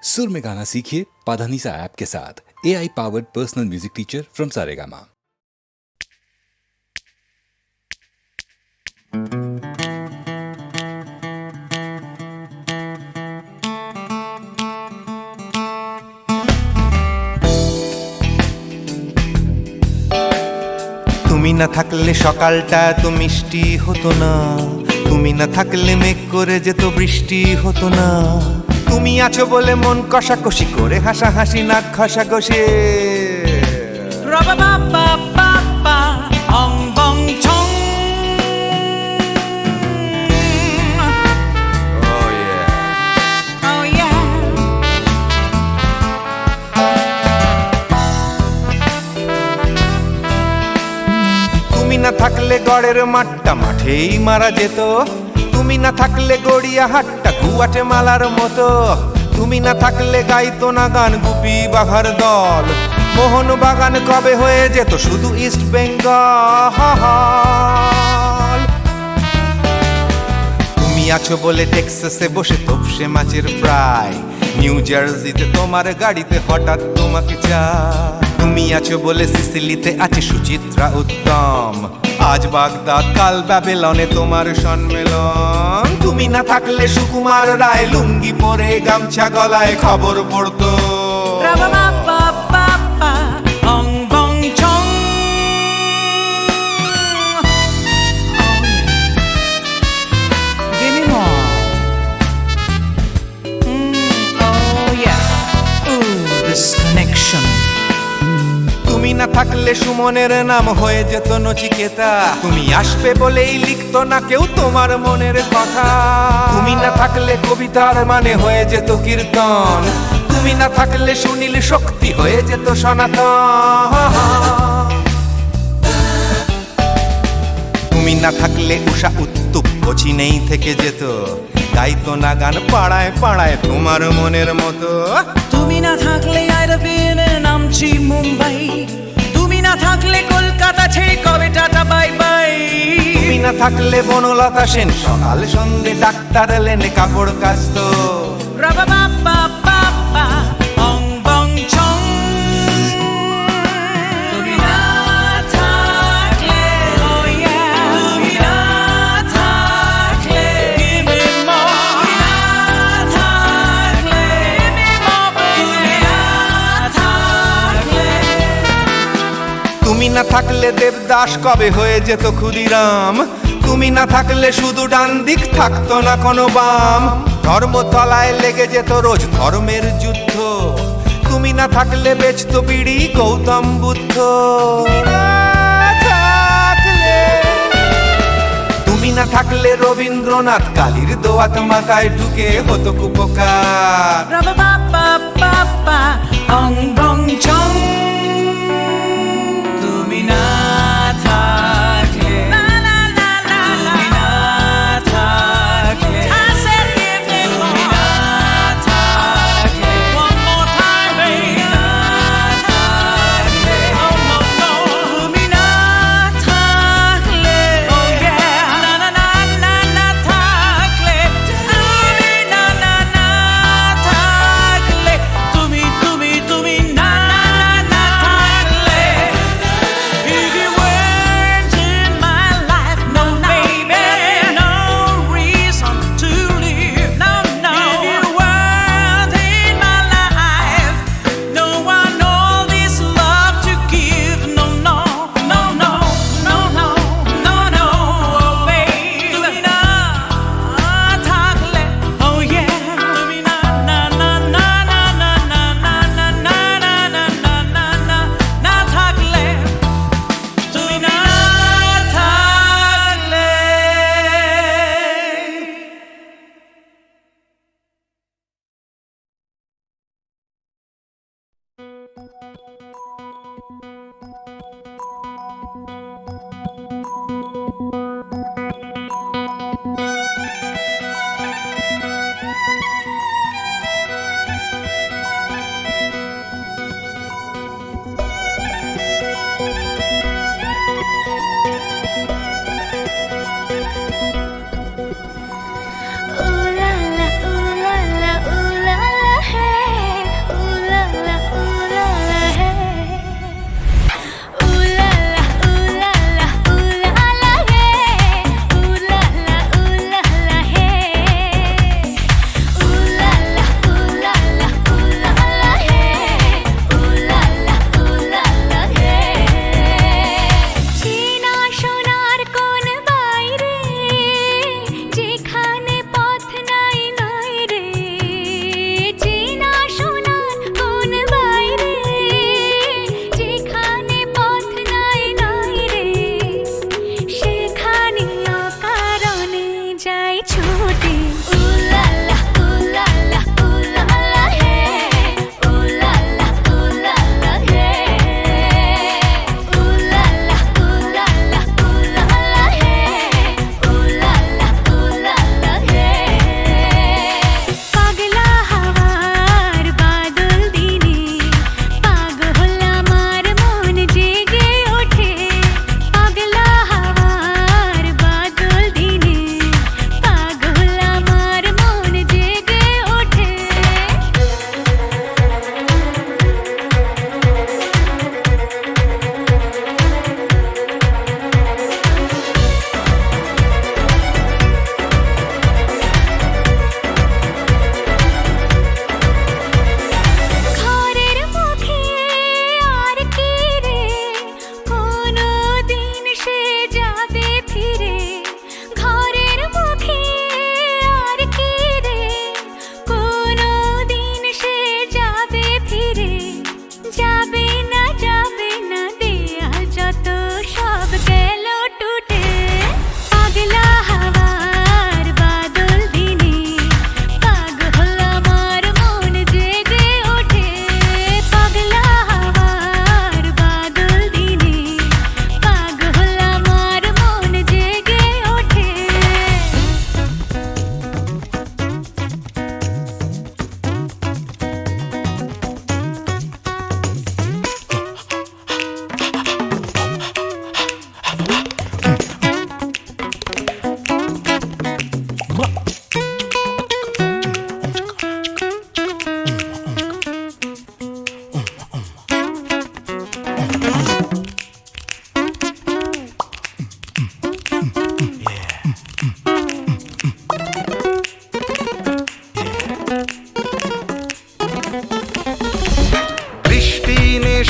सुर में गाना सीखिए पाधानीसा ऐप के साथ। AI powered personal music teacher from Saregama. তুমি না থাকলে সকালটা এত মিষ্টি হতো না, তুমি না থাকলে মেঘ করে যেত বৃষ্টি হতো না। তুমি আছো বলে মন কষাকষি করে হাসাহাসি নাক ঘষাঘষি। তুমি না থাকলে গড়ের মাঠটা মাঠেই মারা যেত, তুমি না থাকলে গড়িয়া হাটটা গুয়াটে মালার মতো। তুমি না থাকলে গাইতো না গান গুপি বাঘার দল, মোহন বাগান কবে হয়ে যেত শুধু ইস্ট বেঙ্গল। তুমি আছো বলে টেক্সাসে বসে তপসে মাছের ফ্রাই, নিউ জার্সিতে তোমার গাড়িতে হঠাৎ তোমাকে চাই। তুমি আছো বলে সিসিলিতে আছে সুচিত্রা উত্তম, আজ বাগদাদ কাল ব্যাবিলনে তোমার সম্মেলন। তুমি না থাকলে সুকুমার রায় লুঙ্গি পরে গামছা গলায় খবর পড়তো। তুমি না থাকলে সুমনের নাম হয়ে যেত নচিকেতা, তুমি আসবে বলেই লিখতো না কেউ তোমার মনের কথা। তুমি না থাকলে কবিতার মানে হয়ে যেত কীর্তন, তুমি না থাকলে সুনীল শক্তি হয়ে যেত সনাতন। তুমি না থাকলে উষা উত্তুপ কোচিনেই থেকে যেত, গাইতো না গান পাড়ায় পাড়ায় তোমার মনের মতো। তুমি না থাকলে নামছি মুম্বাই, তুমি না থাকলে কলকাতা ছেড়ে কবে টাটা বাই বাই। তুমি না থাকলে বনলতা সেন সকাল সন্ধে ডাক্তার লেনে কাপড় কাচতো। তুমি না থাকলে দেবদাস কবে হয়ে যেত ক্ষুদিরাম, তুমি না থাকলে শুধু ডান দিক থাকতো না কোনো বাম। ধর্মতলায় লেগে যেত রোজ ধর্মের যুদ্ধ, তুমি না থাকলে বেচতো বিড়ি গৌতম বুদ্ধ। তুমি না থাকলে রবীন্দ্রনাথ কালীর দোয়াত মাথায় ঢুকে হতো কুপকার।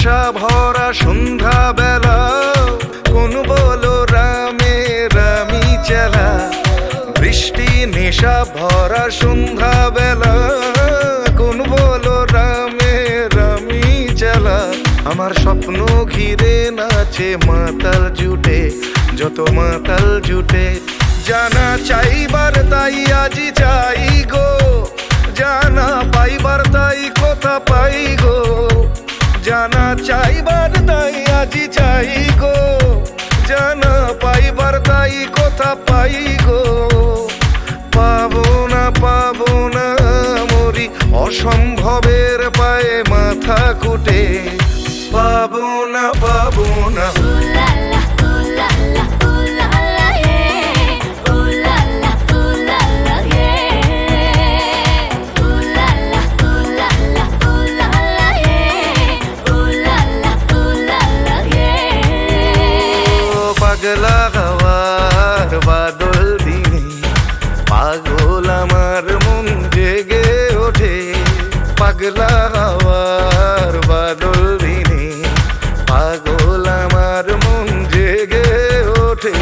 নেশা ভরা সন্ধ্যা বেলা কোন বলো রামে রামি চেলা বৃষ্টি নেশা ভরা সন্ধ্যা বেলা কোন বলো রামে রামি চেলা আমার স্বপ্ন ঘিরে নাচে মাতাল জুটে যত মাতাল জুটে জানা চাইবার তাই আজি চাই গো জানা পাইবার তাই কথা পাই গো জানা চাইবার তাই আজি চাই গো জানা পাইবার তাই কথা পাই গো পাবো না মরি অসম্ভবের পায়ে মাথা কুটে পাবো না পাগলা হওয়ার বাদল দিনে পাগল আমার মন জেগে ওঠে পাগলা হওয়ার বাদল দিনে পাগল আমার মন জেগে ওঠে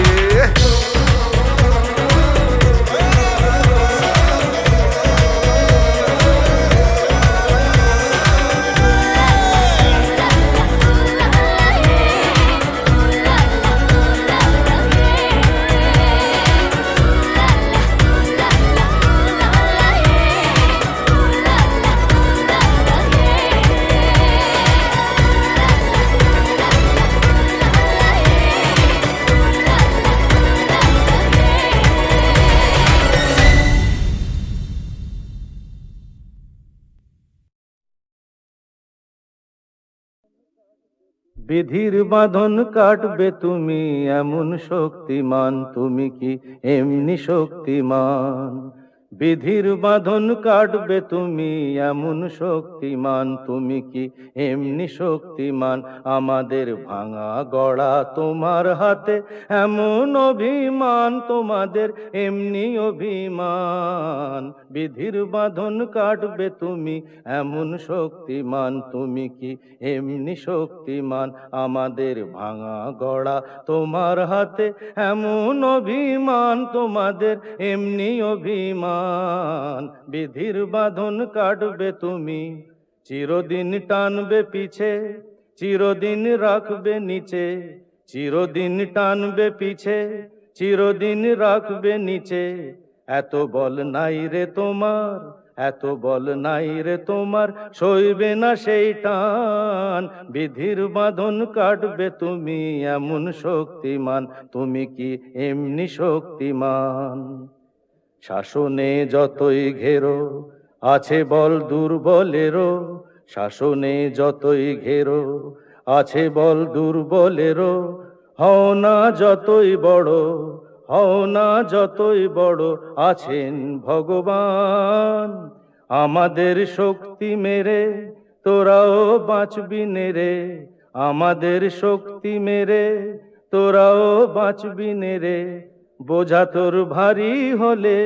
বিধির বাঁধন কাটবে তুমি এমন শক্তিমান তুমি কি এমনি শক্তিমান বিধির বাঁধন কাটবে তুমি এমন শক্তিমান তুমি কি এমনি শক্তিমান আমাদের ভাঙা গড়া তোমার হাতে এমন অভিমান তোমাদের এমনি অভিমান বিধির বাঁধন কাটবে তুমি এমন শক্তিমান তুমি কি এমনি শক্তিমান আমাদের ভাঙা গড়া তোমার হাতে এমন অভিমান তোমাদের এমনি অভিমান বিধির বাঁধন কাটবে তুমি চিরদিন টানবে পিছে চিরদিন রাখবে নিচে চিরদিন টানবে পিছে চিরদিন রাখবে নিচে এত বল নাই রে তোমার এত বল নাই রে তোমার সইবে না সেই টান বিধির বাঁধন কাটবে তুমি এমন শক্তিমান তুমি কি এমনি শক্তিমান শাসনে যতই ঘেরো আছে বল দুর্বলেরও শাসনে যতই ঘেরো আছে বল দুর্বলেরও হও না যতই বড় হও না যতই বড় আছেন ভগবান আমাদের শক্তি মেরে তোরাও বাঁচবি রে আমাদের শক্তি মেরে তোরাও বাঁচবি রে বোঝা তোর ভারী হলে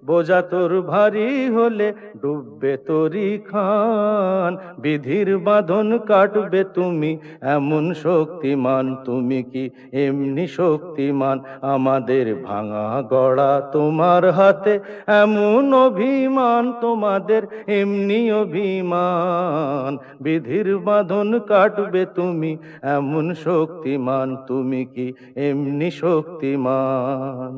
বোঝা তোর ভারী হলে ডুববে তোরি খান বিধির বাঁধন কাটবে তুমি এমন শক্তিমান তুমি কি এমনি শক্তিমান আমাদের ভাঙা গড়া তোমার হাতে এমন অভিমান তোমাদের এমনি অভিমান বিধির বাঁধন কাটবে তুমি এমন শক্তিমান তুমি কি এমনি শক্তিমান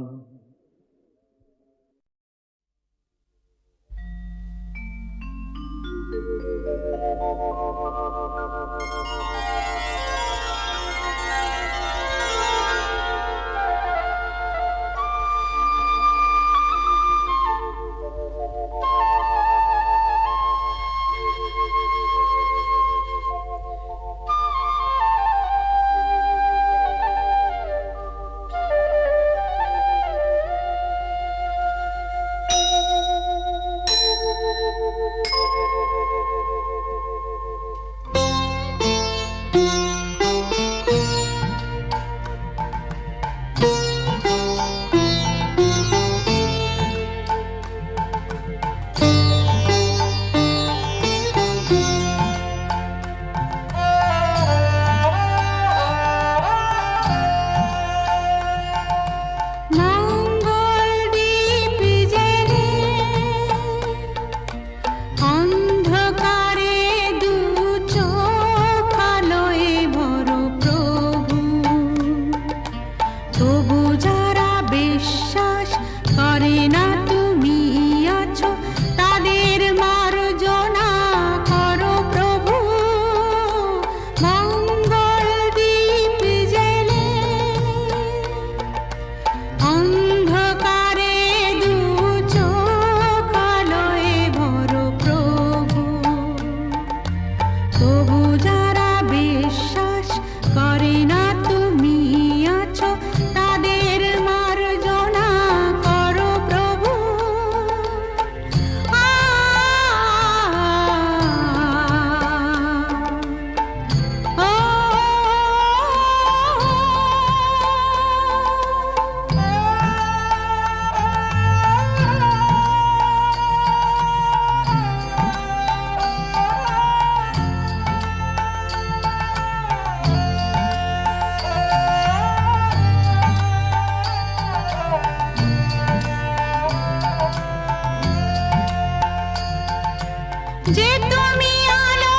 যে তুমি আলো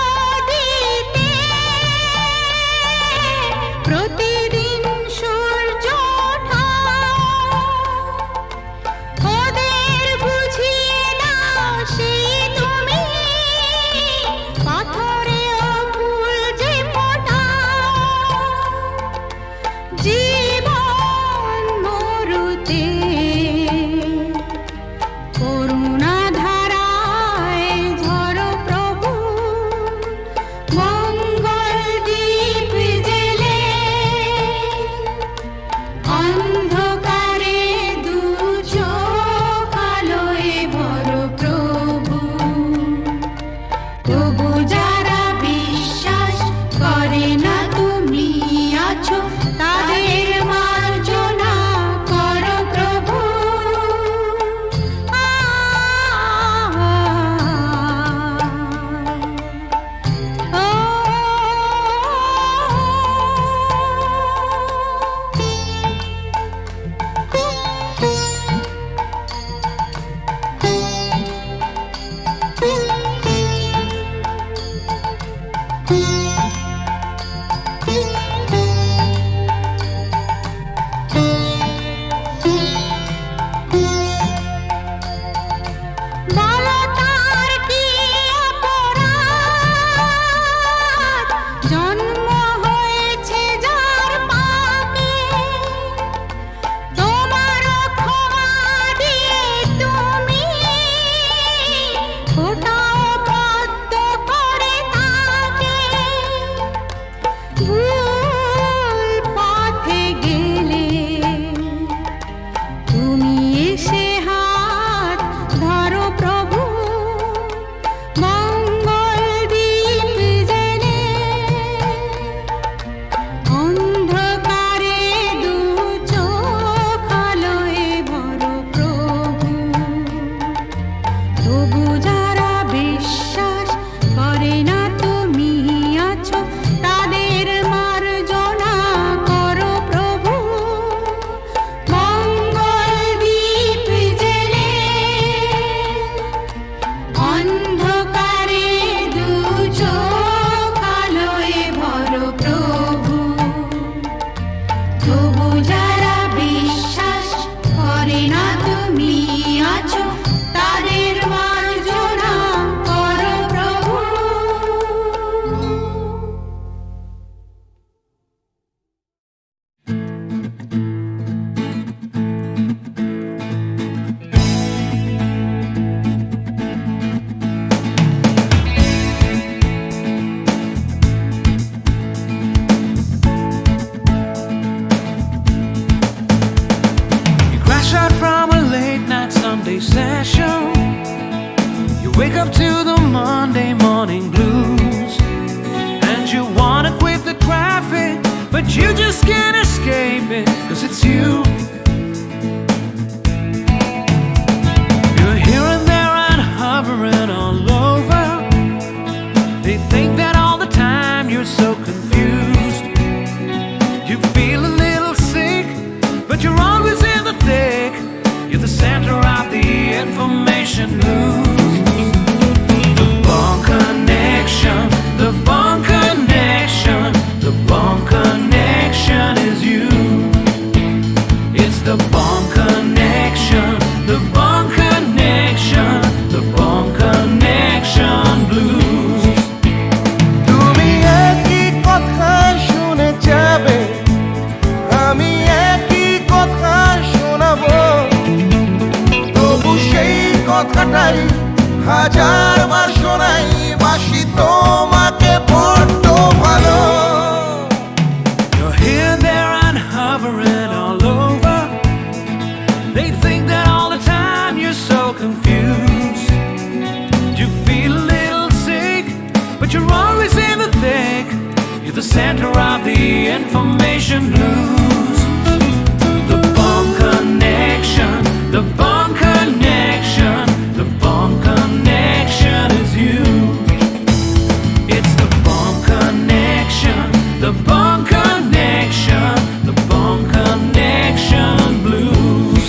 দিতে প্রতিদিন সূর্য ওঠাও, ওদের বুঝিয়ে দাও সেই তুমি পাথরেও ফুল যে ফোটাও। জীবন মরুতে করুণা ধারায় ঝরো প্রভু, মঙ্গল দীপ জেলে অন্ধকারে দু চোখ আলোয় ভরো প্রভু। তবু যারা বিশ্বাস করে না তুমি আছো, তাদের মার্জনা করো প্রভু। বলো তার কি অপরাধ, জন্ম হয়েছে যার পাপে, তোমার ক্ষমা দিয়ে তুমি ফোটাও পদ্ম করে তাকে। ভুল পথে গেলে তুমি এসে হাত ধরো প্রভু, মঙ্গল দীপ জেলে অন্ধকারে দু চোখ আলোয় ভরো প্রভু। তবু যারা বিশ্বাস করে না তুমি আছো, তাদের মার্জনা করো প্রভু। মঙ্গল দীপ জেলে অন্ধকারে দু চোখ আলোয় ভরো প্রভু। তবু যারা বিশ্বাস করে না তুমি আছো, তাদের মার্জনা করো প্রভু। You crash out from a late night Sunday session. You wake up to the Monday morning blues, and you wanna quit the traffic, but you just can't escape it, 'cause it's you. You're here and there and hovering all over. They think that all the time you're so confused. You feel a little sick, but you're always in the thick. You're the center of the information news. The Bond Connection, the Bond Connection, the Bond Connection is you. It's the Bond Connection, the Bond Connection, the Bond Connection blues. তুমি একই কথা শুনে যাবে, আমি একই কথা শোনাবো, তবু সেই কথাটাই হাজারবার শোনাই, বাসি তোমাকে বড্ড ভালো। You're here, there, and hovering all over. They think that all the time you're so confused. You feel a little sick, but you're always in the thick. You're the center of the information news. The Bond Connection, the Bond Connection, the Bond Connection is you. It's the Bond Connection, the Bond Connection, the Bond Connection blues.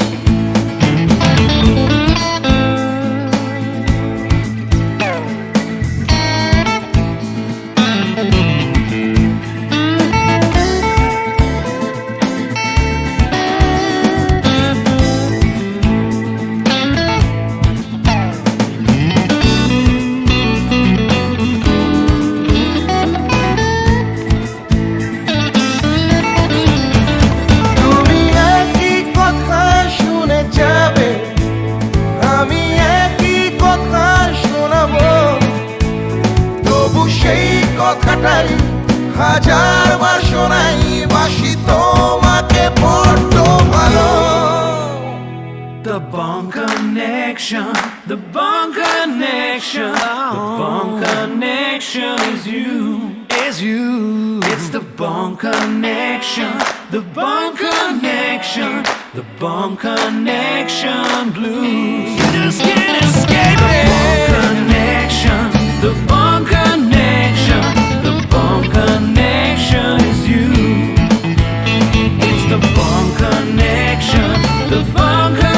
কথাটাই হাজারবার শোনাই বাসি তোমাকে বড্ড ভালো The Bone Connection, the Bone Connection, the Bone Connection is you, is you. It's the Bone Connection, the Bone Connection, the Bone Connection blues. You just can't escape it. The Bone Connection, the Bone Connection, the Bone Connection is you. It's the Bone Connection, the Bone Connection.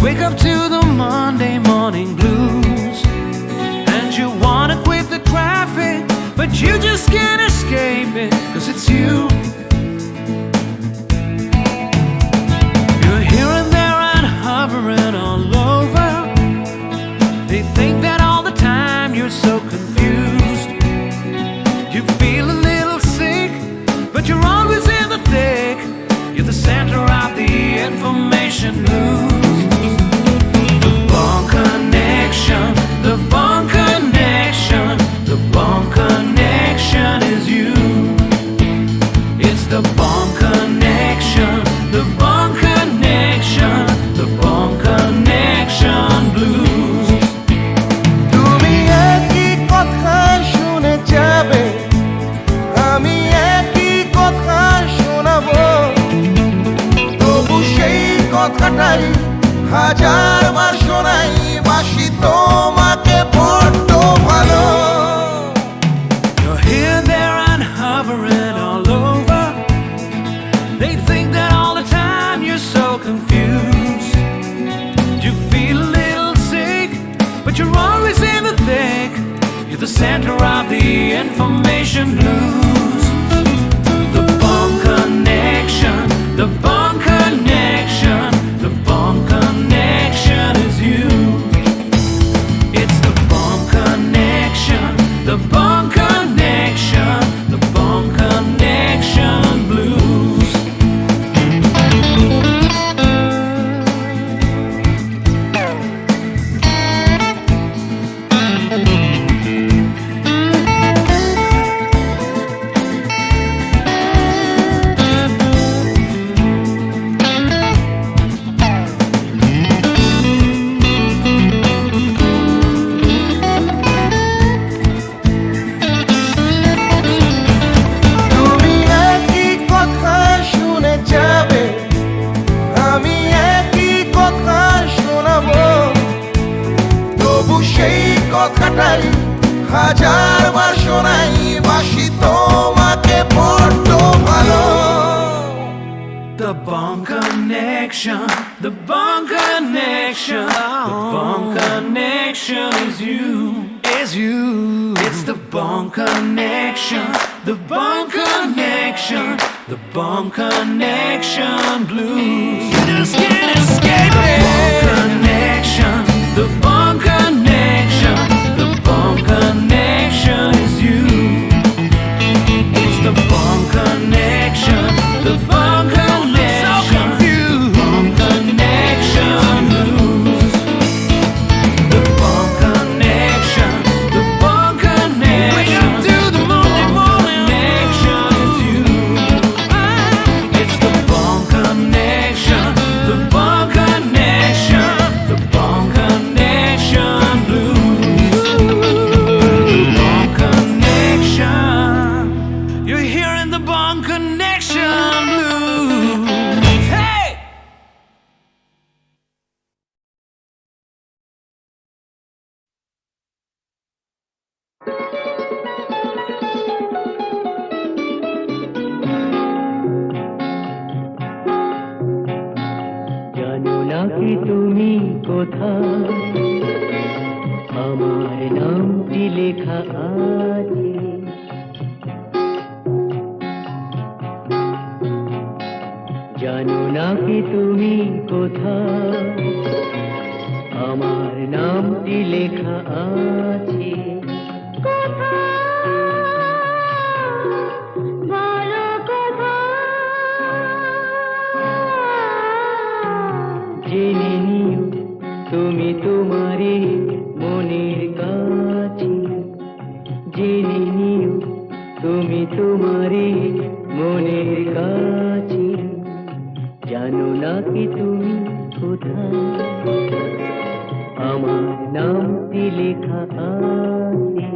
Wake up to the Monday morning blues, and you wanna quit the traffic, but you just can't escape it, 'cause it's you. You're here and there and hovering all over. They think that all the time you're so confused. You feel a little sick, but you're always in the thick. You're the center of the information news. The Bone Connection, the Bone Connection, the Bone Connection is you. It's the Bone Connection, the Bone Connection, the Bone Connection blues. তুমি একই কথা শুনে যাবে, আমি একই কথা শোনাবো, তবু সেই কথাটাই হাজারবার শোনাই বাসি তোমাকে বড্ড ভালো You're here, there, and hovering all over. They think that all the time you're so confused. You feel a little sick, but you're always in the thick. You're the center of the information blues. The Bone Connection, the Bone Connection, the Bone Connection is you. It's the Bone Connection, the Bone Connection, the Bone Connection blues. তুমি একই কথা শুনে যাবে, আমি একই কথা শোনাবো, তবু সেই কথাটাই হাজারবার শোনাই বাসি তোমাকে বড্ড ভালো The Bone Connection, the Bone Connection, the Bone Connection is you, is you. It's the Bone Connection, the Bone Connection, the Bone Connection blues. You just can't escape it. The Bone Connection, the Bone Connection, the Bone Connection is you. It's the Bone Connection, the Bone Connection, Bone Connection blues. The Bone Connection, the Bone Connection. Wake up to the Monday morning connection is you. It's the Bone Connection, the Bone Connection, the Bone Connection. কি তুমি কোথায় আমার নামটি লেখা আছে জানো না কি তুমি কোথায় আমার নামটি লেখা আছে জেনে নিও তুমি তোমারই মনের কাছে জেনে নিও তুমি তোমারই মনের কাছে জানো না কি তুমি কোথায় আমার নামটি লেখা আছে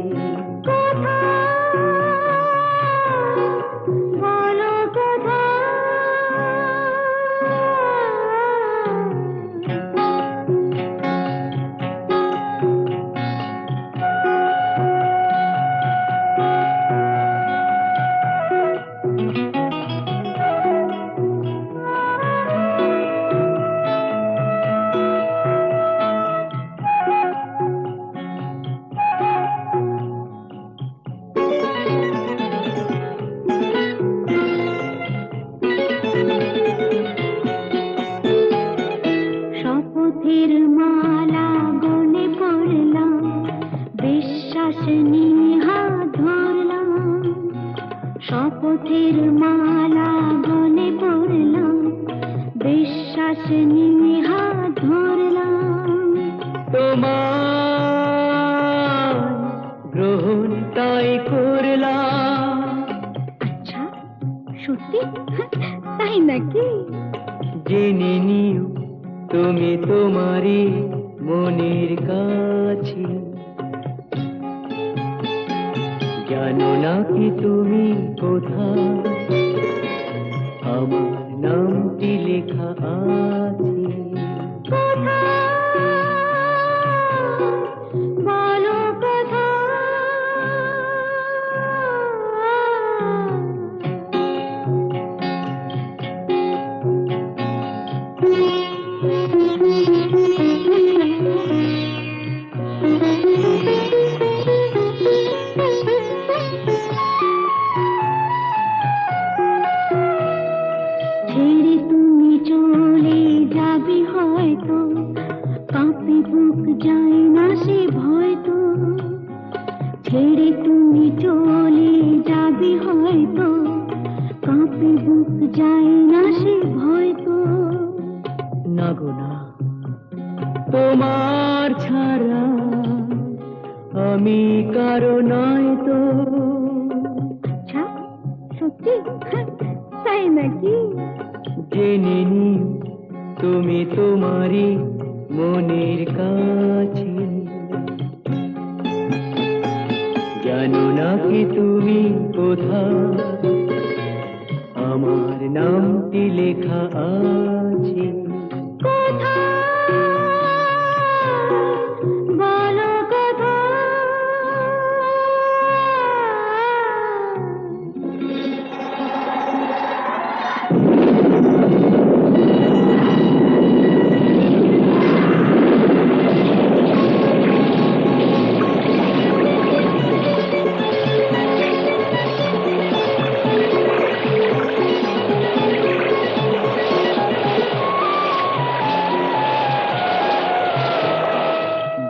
শপথের মালা গলে পড়লাম বিশ্বাস নিয়ে হাত ধরলাম শপথের মালা গলে পড়লাম বিশ্বাস নিয়ে হাত ধরলাম তোমার গ্রহণ তাই করলাম আচ্ছা সত্যি তাই নাকি জেনে নিও তুমি তোমারই মনের কাছে জানো না কি তুমি কোথায় আমার নামটি লেখা আছে বলো কথা ছেড়ে তুমি চলে যাবে হয়তো কাঁপে বুক যায় না সে ভয় তো ছেড়ে তুমি চলে যাবে হয়তো কাঁপে বুক যায় না সে ভয় তো না গো না তোমার ছাড়া আমি কারো নয় তো আচ্ছা সত্যি তাই নাকি জেনে নিও তুমি তোমারই মনের কাছে জানো না কি তুমি কোথায় আমার নামটি লেখা আছে বলো কথা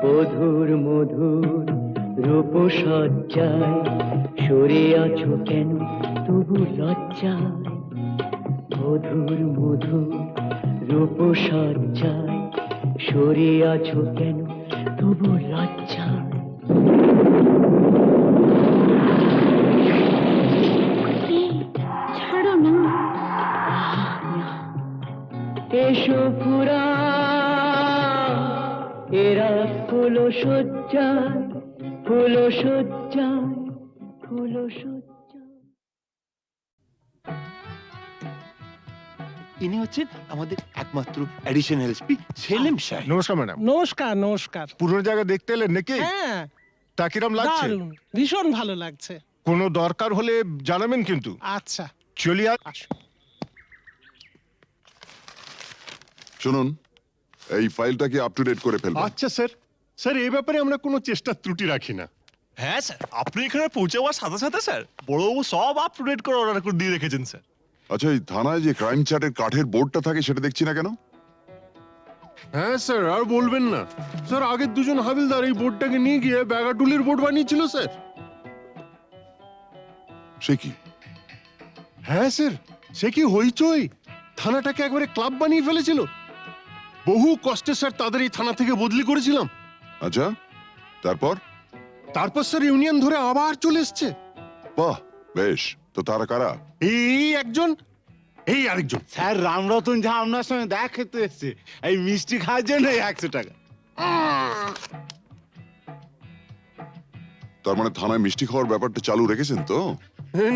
মধুর মধুর রূপসজ্জায় সরে আছো কেন তবু লজ্জায় মধুর মধুর রূপসজ্জায় সরে আছো কেন তবু লজ্জায় ছাড়ো না এসো পুরা এরা ফুলো সজ্জায় ফুলো সজ্জায় ফুলো সজ্জায় ইনি হচ্ছেন আমাদের একমাত্র অ্যাডিশনাল এসপি সেলিম সাহেব। নমস্কার ম্যাডাম। নমস্কার নমস্কার পুরো জায়গা দেখতে এলেন নাকি? হ্যাঁ তা কিরম লাগছে? দারুণ ভীষণ ভালো লাগছে। কোনো দরকার হলে জানাবেন কিন্তু। আচ্ছা চলি আর আসুন। শুনুন, এই ফাইলটাকে আপ টু ডেট করে ফেলবো। আচ্ছা স্যার, স্যার এই ব্যাপারে আমরা কোনো চেষ্টার ত্রুটি রাখি না। হ্যাঁ স্যার, আপনি এখানে পৌঁছে যাওয়ার সাথে সাথে স্যার বড়বাবু সব আপ টু ডেট করে অর্ডার করে দিয়ে রেখেছেন স্যার। আচ্ছা, এই থানায় যে ক্রাইম চার্টের কাঠের বোর্ডটা থাকে সেটা দেখছি না কেন? হ্যাঁ স্যার, আর বলবেন না স্যার, আগের দুজন হাবিলদার এই বোর্ডটাকে নিয়ে গিয়ে ব্যাগাটুলির বোর্ড বানিয়েছিল স্যার। সে কি? হ্যাঁ স্যার, সে কি হইচই, থানাটাকে একবারে ক্লাব বানিয়ে ফেলেছিল। বহু কষ্টে স্যার তাদের এই থানা থেকে বদলি করেছিলাম। আচ্ছা, তারপর? তারপর স্যার ইউনিয়ন ধরে আবার চলে এসছে। বাহ, বেশ। তো তারা কারা? এই একজন, এই আরেকজন। স্যার রামরতন ঝা আপনার সঙ্গে দেখা খেতে এসছে এই মিষ্টি খাওয়ার জন্য 100 টাকা। তার মানে থানায় মিষ্টি খাওয়ার ব্যাপারটা চালু রেখেছেন তো?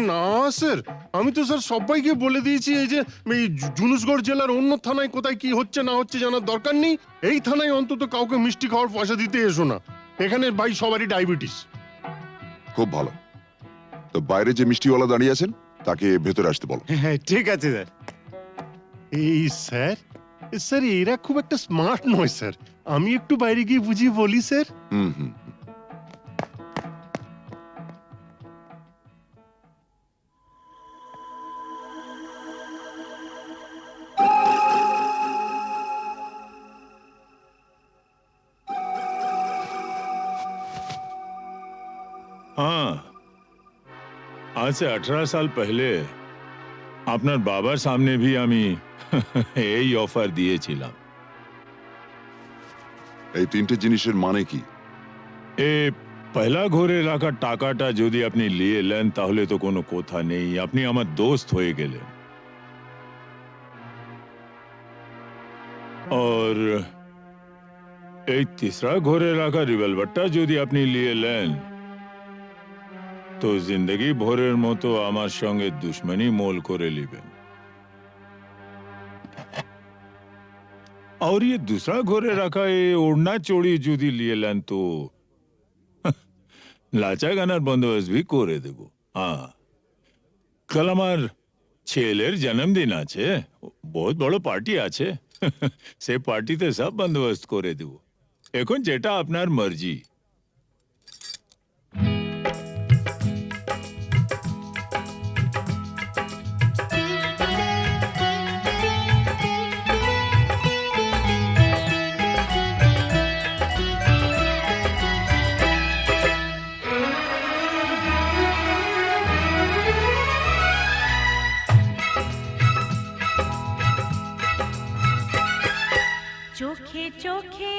না স্যার, আমি তো স্যার সবাইকে বলে দিয়েছি এই যে এই জুনুসগড় জেলার অন্য থানায় কোথায় কি হচ্ছে না হচ্ছে জানার দরকার নেই। এই থানায় অন্তত কাউকে মিষ্টি খাওয়ার পয়সা দিতে এসো না। এখানে ভাই সবারই ডায়াবেটিস। খুব ভালো। তো বাইরে যে মিষ্টিওয়ালা দাঁড়িয়ে আছেন তাকে ভেতরে আসতে বলো। হ্যাঁ ঠিক আছে স্যার। এই স্যার, স্যার এরা খুব একটা স্মার্ট নয় স্যার, আমি একটু বাইরে গিয়ে বুঝিয়ে বলি স্যার। হুম হুম। हाँ, आज से 18 साल पहले আপনার বাবার সামনে भी আমি এই অফার দিয়েছিলাম। এই তিনটে জিনিসের মানে কি? এ পয়লা ঘরে রাখা টাকাটা যদি আপনি নিয়ে নেন তাহলে তো কোনো কথা নেই, আপনি আমার দোস্ত হয়ে গেলেন। और এই तीसरा ঘরে রাখা রিভলভারটা যদি আপনি নিয়ে নেন তো जिंदगी ভরের মতো আমার সঙ্গে দুশ্মনী মোল করে নেবেন। और ये दूसरा घरे रखा ये ओढ़ना चोड़ी যদি নিয়ে নেন তো লাচা গানার বন্দোবস্ত भी করে দেব। হ্যাঁ, কাল আমার ছেলের জন্মদিন আছে, বহুত বড় পার্টি আছে, সে পার্টিতে সব বন্দোবস্ত করে দেব। এখন যেটা আপনার মর্জি। চোখে চোখে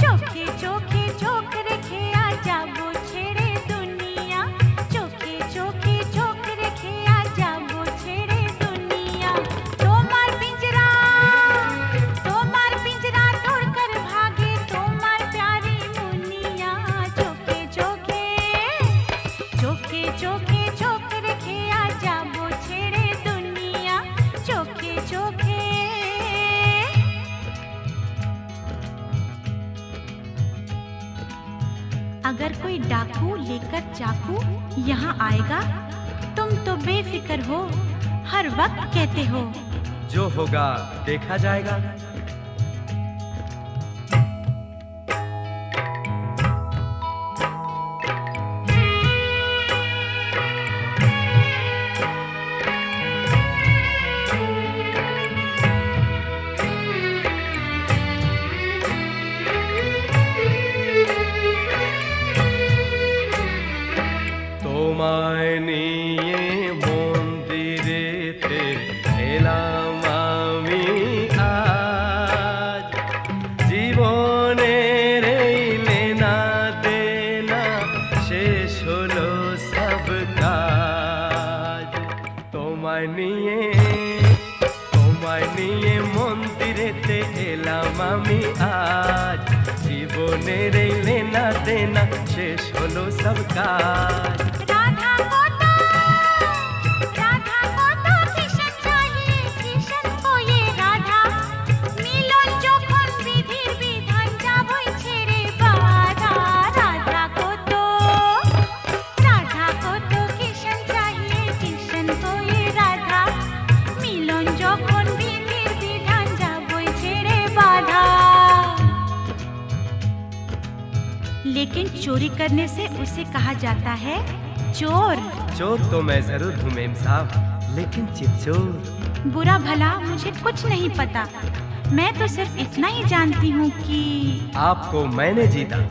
চোখে চোখে চোখ রেখে আজ যাবো ছেড়ে দুনিয়া, চোখে চোখে চোখ রেখে আজ যাবো ছেড়ে দুনিয়া। তোমার পিঞ্জরা তোড় কর ভাগে তোমার প্যারি মুনিয়া, চোখে চোখে চোখে চোখে চোখ রেখে আজ যাবো ছেড়ে দুনিয়া, চোখে চোখে। अगर कोई डाकू लेकर चाकू यहाँ आएगा तुम तो बेफिक्र हो, हर वक्त कहते हो जो होगा देखा जाएगा। তোমায় নিয়ে মন্দিরেতে এলাম আমি আজ, জীবনের এই লেনা দেনা শেষ হলো সব কাজ। তোমায় নিয়ে মন্দিরেতে এলাম আমি আজ, জীবনের এই লেনা দেনা শেষ হলো সব কাজ। যখন বিধির বিধান যাবই ছেড়ে বা लेकिन चोरी करने से उसे कहा जाता है चोर। चोर तो मैं जरूर हूँ मेम साहब, लेकिन चिपचोर। बुरा भला मुझे कुछ नहीं पता, मैं तो सिर्फ इतना ही जानती हूँ कि आपको मैंने जीता।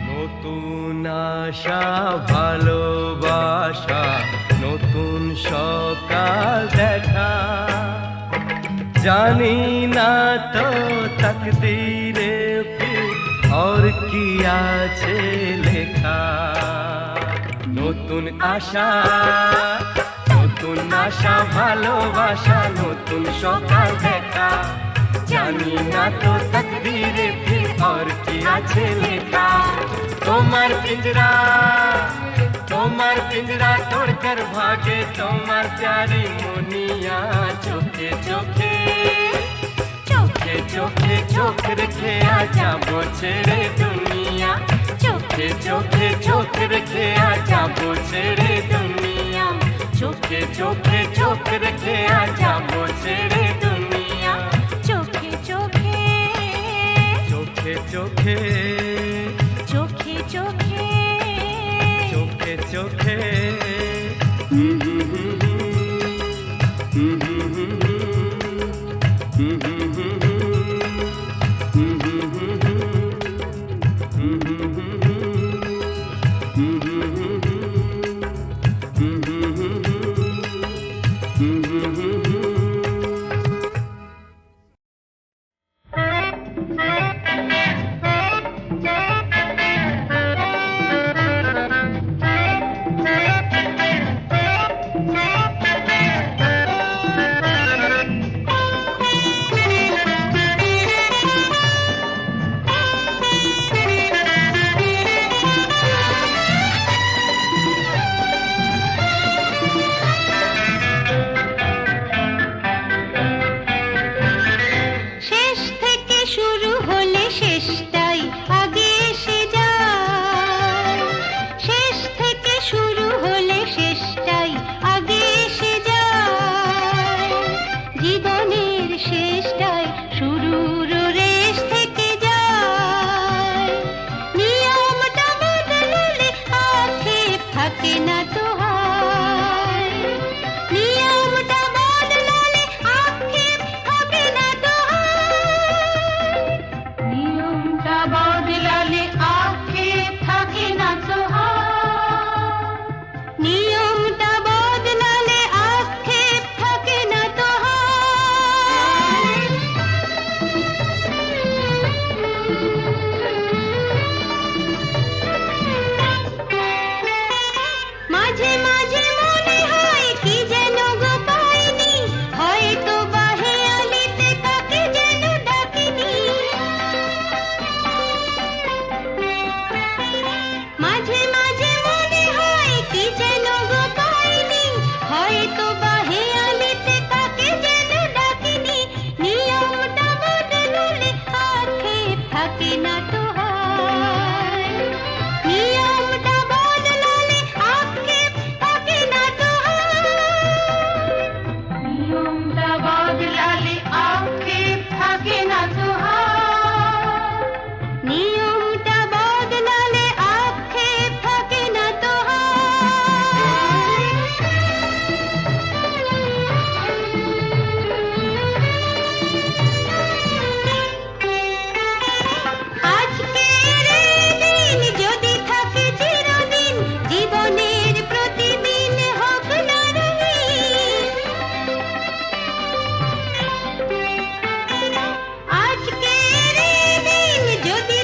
নতুন আশা ভালোবাসা, নতুন সকাল দেখা, জানি না তো তকদীরে ফির और কি আছে লেখা। নতুন আশা, নতুন আশা ভালোবাসা, নতুন সকাল দেখা, জানি না তো তকদীরে ফির और কি আছে লেখা। তোমার পিঞ্জরা, তোমার পিঞ্জরা তোড়কর ভাগে তোমার প্যারি মুনিয়া, চোখে চোখে চোখে চোখে চোখ রেখে আজাবো ছেড়ে দুনিয়া, চোখে চোখে চোখ রেখে আজাবো ছেড়ে দুনিয়া, চোখে চোখে চোখ রেখে আজাবো ছেড়ে দুনিয়া, চোখে চোখে চোখে চোখে চোখে চোখে চোখে চোখে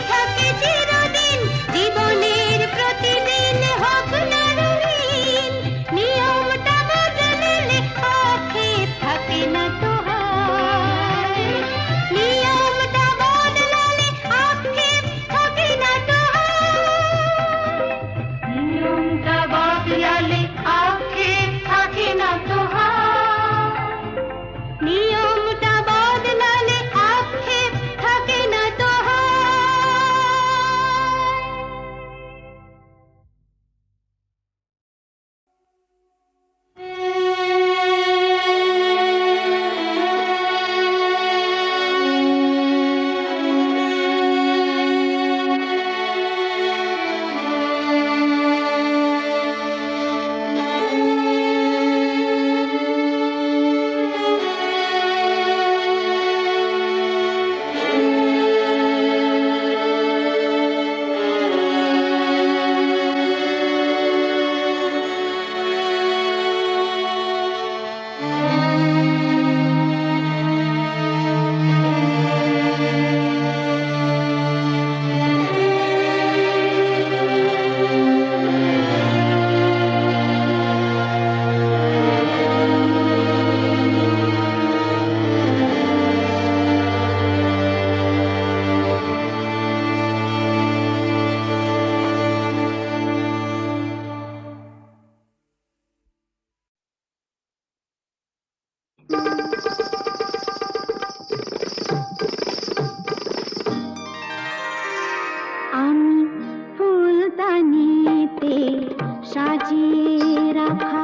থাকে সাজিয়ে রাখা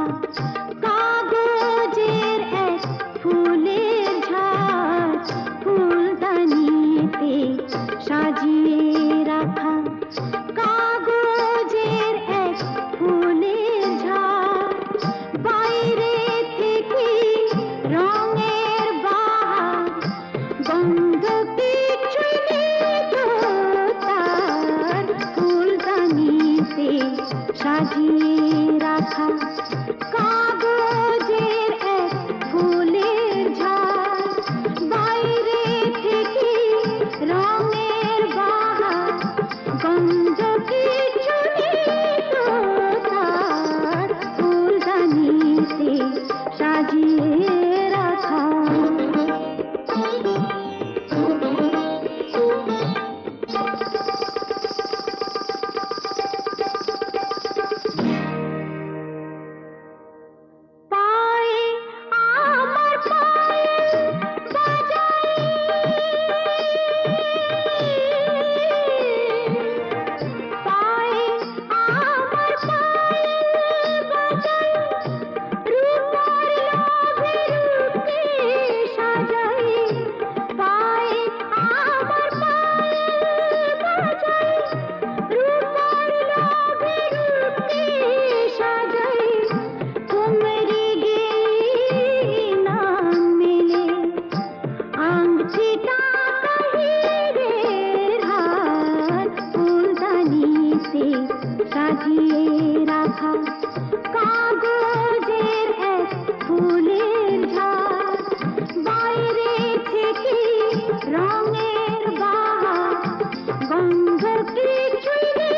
কাগজের এক ফুলের ঝাড় ফুলদানিতে সাজিয়ে রাখা কাগজের এক ফুলের ঝাড় বাইরে থেকে রঙের বাহার গন্ধ কিছুই নেই তো তার ফুলদানিতে সাজিয়ে রাখা কাগজের এক ফুলের ঝাড় বাইরে থেকে রঙের বাহার গন্ধ কিছু নেই তো তার ফুলদানিতে সাজিয়ে রাখা পায়ে আমার পায়েল বাজাই পায়ে আমার পায়েল বাজাই রূপার লোভে রূপকে সাজাই পায়ে আমার পায়েল বাজাই রূপার লোভে রূপকে সাজাই তোমরি গে নাম মেলে আংটিটা কাহিরের হার ফুলদানিতে সাজিয়ে রাখা কাগজের এক ফুলের ঝাড় বাইরে থেকে রঙের বাহার গন্ধ কিছুই নেই